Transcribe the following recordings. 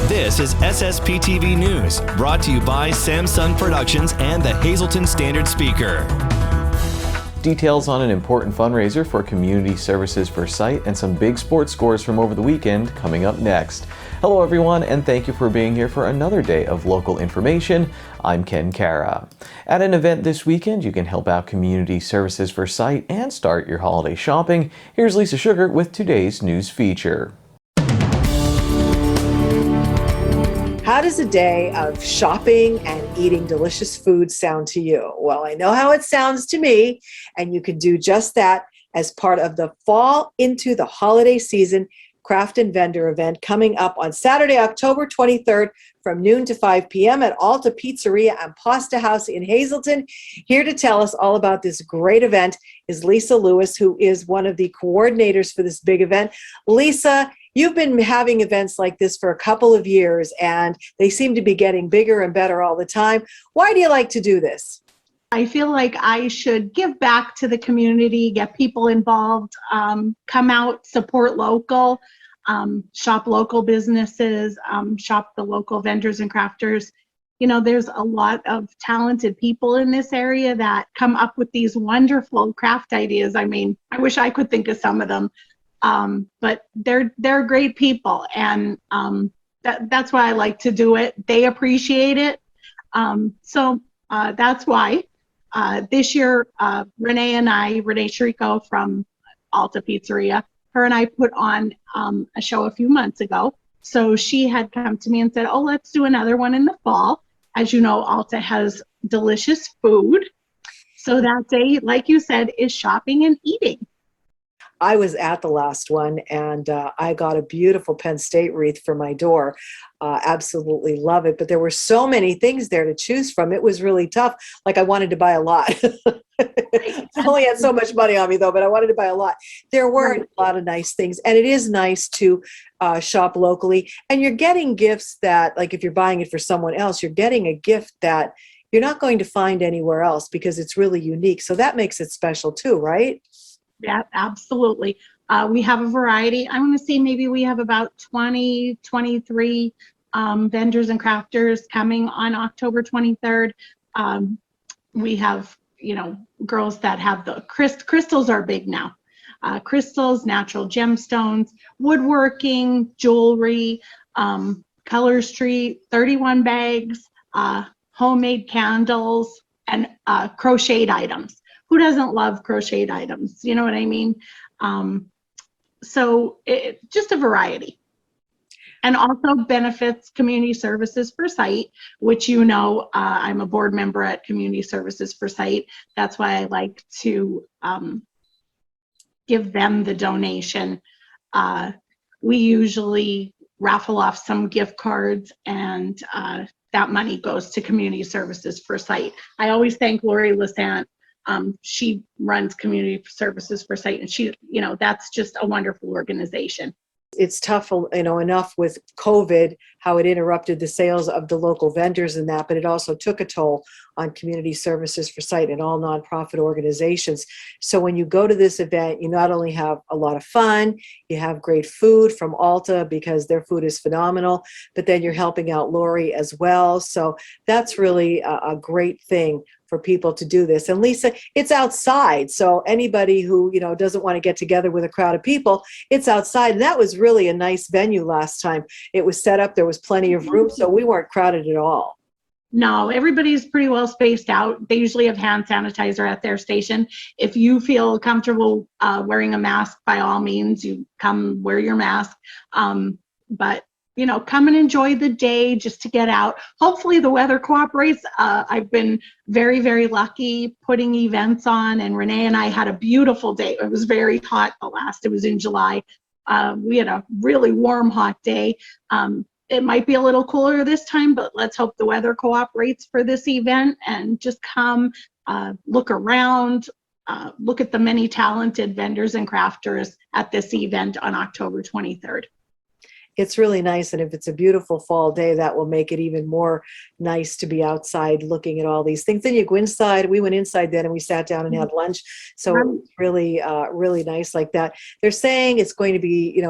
This is SSPTV News, brought to you by Samsung Productions and the Hazleton Standard Speaker. Details on an important fundraiser for Community Services for Sight and some big sports scores from over the weekend coming up next. Hello everyone, and thank you for being here for another day of local information. I'm Ken Cara. At an event this weekend, you can help out Community Services for Sight and start your holiday shopping. Here's Lisa Sugar with today's news feature. How does a day of shopping and eating delicious food sound to you? Well, I know how it sounds to me, and you can do just that as part of the Fall into the Holiday Season Craft and Vendor event coming up on Saturday, October 23rd from noon to 5 p.m. at Alta Pizzeria and Pasta House in Hazleton. Here to tell us all about this great event is Lisa Lewis, who is one of the coordinators for this big event. Lisa, you've been having events like this for a couple of years, and they seem to be getting bigger and better all the time. Why do you like to do this? I feel like I should give back to the community, get people involved, come out, support local, shop local businesses, shop the local vendors and crafters. You know, there's a lot of talented people in this area that come up with these wonderful craft ideas. I mean, I wish I could think of some of them. But they're great people, and that's why I like to do it. They appreciate it. So that's why this year, Renee Shrico from Alta Pizzeria, her and I put on a show a few months ago. So she had come to me and said, oh, let's do another one in the fall. As you know, Alta has delicious food. So that day, like you said, is shopping and eating. I was at the last one, and I got a beautiful Penn State wreath for my door. Absolutely love it. But there were so many things there to choose from. It was really tough. Like, I wanted to buy a lot. I only had so much money on me, though, but I wanted to buy a lot. There were a lot of nice things, and it is nice to shop locally. And you're getting gifts that, like, if you're buying it for someone else, you're getting a gift that you're not going to find anywhere else because it's really unique. So that makes it special too, right? Yeah, absolutely. We have a variety. I want to say maybe we have about 20, 23 vendors and crafters coming on October 23rd. We have, you know, girls that have the crystals are big now. Crystals, natural gemstones, woodworking, jewelry, Color Street, 31 bags, homemade candles, and crocheted items. Who doesn't love crocheted items? You know what I mean? So just a variety. And also benefits Community Services for Sight, which, you know, I'm a board member at Community Services for Sight. That's why I like to give them the donation. We usually raffle off some gift cards, and that money goes to Community Services for Sight. I always thank Lori Lissant. She runs Community Services for Sight, and she, you know, that's just a wonderful organization. It's tough, you know, enough with COVID, how it interrupted the sales of the local vendors and that, but it also took a toll on Community Services for Sight and all nonprofit organizations. So when you go to this event, you not only have a lot of fun, you have great food from Alta because their food is phenomenal, but then you're helping out Lori as well. So that's really a great thing for people to do this. And Lisa, it's outside. So anybody who, you know, doesn't want to get together with a crowd of people, it's outside. And that was really a nice venue last time. It was set up, there was plenty of room, so we weren't crowded at all. No, everybody's pretty well spaced out. They usually have hand sanitizer at their station. If you feel comfortable wearing a mask, by all means, you come wear your mask. But you know, come and enjoy the day just to get out. Hopefully the weather cooperates. I've been very, very lucky putting events on, and Renee and I had a beautiful day. It was very hot it was in July. We had a really warm, hot day. It might be a little cooler this time, but let's hope the weather cooperates for this event, and just come look around, look at the many talented vendors and crafters at this event on October 23rd. It's really nice. And if it's a beautiful fall day, that will make it even more nice to be outside looking at all these things. Then you go inside. We went inside then and we sat down and had lunch. So it was really, really nice like that. They're saying it's going to be,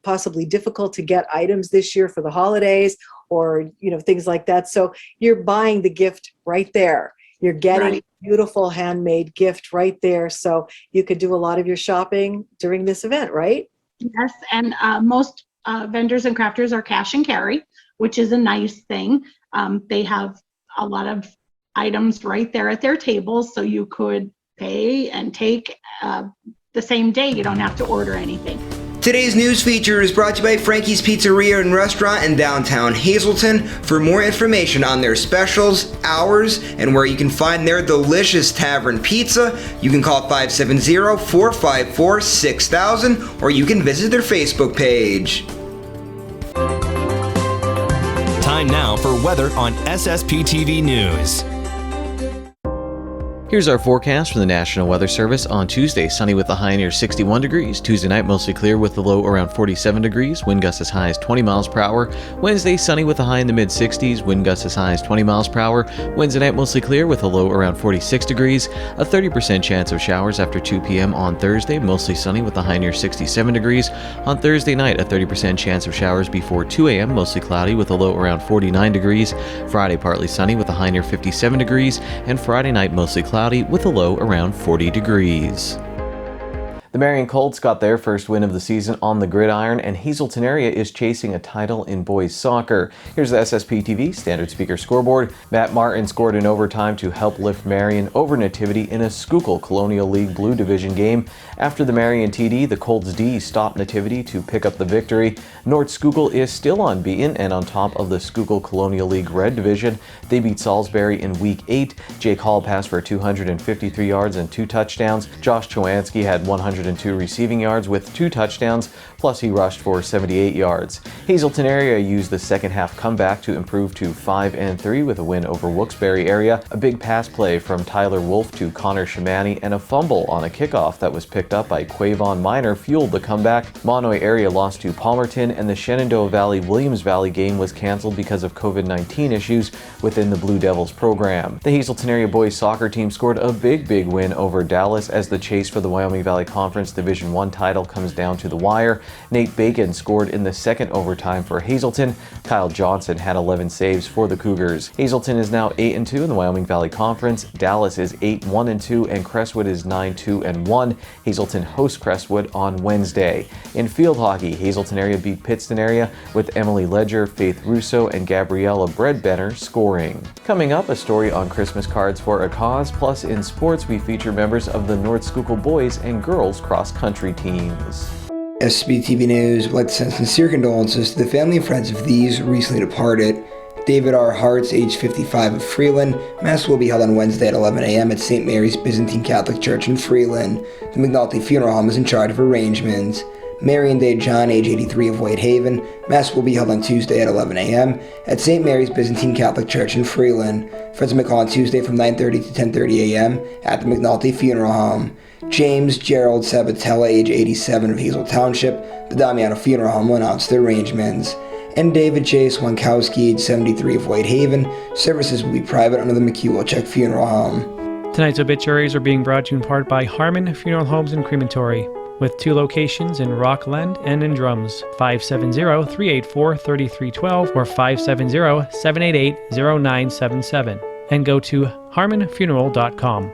possibly difficult to get items this year for the holidays or, things like that. So you're buying the gift right there. You're getting a beautiful handmade gift right there. So you could do a lot of your shopping during this event, right? Yes. And most vendors and crafters are cash and carry, which is a nice thing. They have a lot of items right there at their tables, so you could pay and take the same day. You don't have to order anything. Today's news feature is brought to you by Frankie's Pizzeria and Restaurant in downtown Hazleton. For more information on their specials, hours, and where you can find their delicious tavern pizza, you can call 570-454-6000 or you can visit their Facebook page. Time now for weather on SSPTV News. Here's our forecast from the National Weather Service. On Tuesday, sunny with a high near 61 degrees. Tuesday night, mostly clear with the low around 47 degrees. Wind gusts as high as 20 miles per hour. Wednesday, sunny with a high in the mid-60s. Wind gusts as high as 20 miles per hour. Wednesday night, mostly clear with a low around 46 degrees. A 30% chance of showers after 2 p.m. on Thursday. Mostly sunny with a high near 67 degrees. On Thursday night, a 30% chance of showers before 2 a.m. Mostly cloudy with a low around 49 degrees. Friday, partly sunny with a high near 57 degrees. And Friday night, mostly cloudy with a low around 40 degrees. The Marion Colts got their first win of the season on the gridiron, and Hazleton area is chasing a title in boys soccer. Here's the SSPTV Standard Speaker scoreboard. Matt Martin scored in overtime to help lift Marion over Nativity in a Schuylkill Colonial League Blue Division game. After the Marion TD, the Colts D stopped Nativity to pick up the victory. North Schuylkill is still unbeaten and on top of the Schuylkill Colonial League Red Division. They beat Salisbury in Week 8. Jake Hall passed for 253 yards and 2 touchdowns. Josh Chowanski had 102 receiving yards with 2 touchdowns, plus he rushed for 78 yards. Hazleton area used the second half comeback to improve to 5-3 with a win over Wilkes-Barre area. A big pass play from Tyler Wolf to Connor Shamani and a fumble on a kickoff that was picked up by Quavon Minor fueled the comeback. Monoy area lost to Palmerton, and the Shenandoah Valley-Williams Valley game was canceled because of COVID-19 issues within the Blue Devils program. The Hazleton area boys soccer team scored a big win over Dallas as the chase for the Wyoming Valley Conference Division I title comes down to the wire. Nate Bacon scored in the second overtime for Hazleton. Kyle Johnson had 11 saves for the Cougars. Hazleton is now 8-2 in the Wyoming Valley Conference. Dallas is 8-1-2 and Crestwood is 9-2-1. Hazleton hosts Crestwood on Wednesday. In field hockey, Hazleton area beat Pittston area with Emily Ledger, Faith Russo, and Gabriella Breadbenner scoring. Coming up, a story on Christmas cards for a cause, plus in sports we feature members of the North Schuylkill boys and girls cross-country teams. SSPTV News would like to send sincere condolences to the family and friends of these recently departed. David R. Hartz, age 55 of Freeland. Mass will be held on Wednesday at 11 a.m. at St. Mary's Byzantine Catholic Church in Freeland. The McNulty Funeral Home is in charge of arrangements. Mary and Dave John, age 83 of Whitehaven. Mass will be held on Tuesday at 11 a.m. at St. Mary's Byzantine Catholic Church in Freeland. Friends may call on Tuesday from 9:30 to 10:30 a.m. at the McNulty Funeral Home. James Gerald Sabatella, age 87 of Hazel Township. The Damiano Funeral Home will announce their arrangements. And David Chase Wankowski, age 73 of Whitehaven. Services will be private under the McEwilcheck Funeral Home. Tonight's obituaries are being brought to you in part by Harmon Funeral Homes and Crematory, with 2 locations in Rockland and in Drums, 570-384-3312 or 570-788-0977, and go to harmonfuneral.com.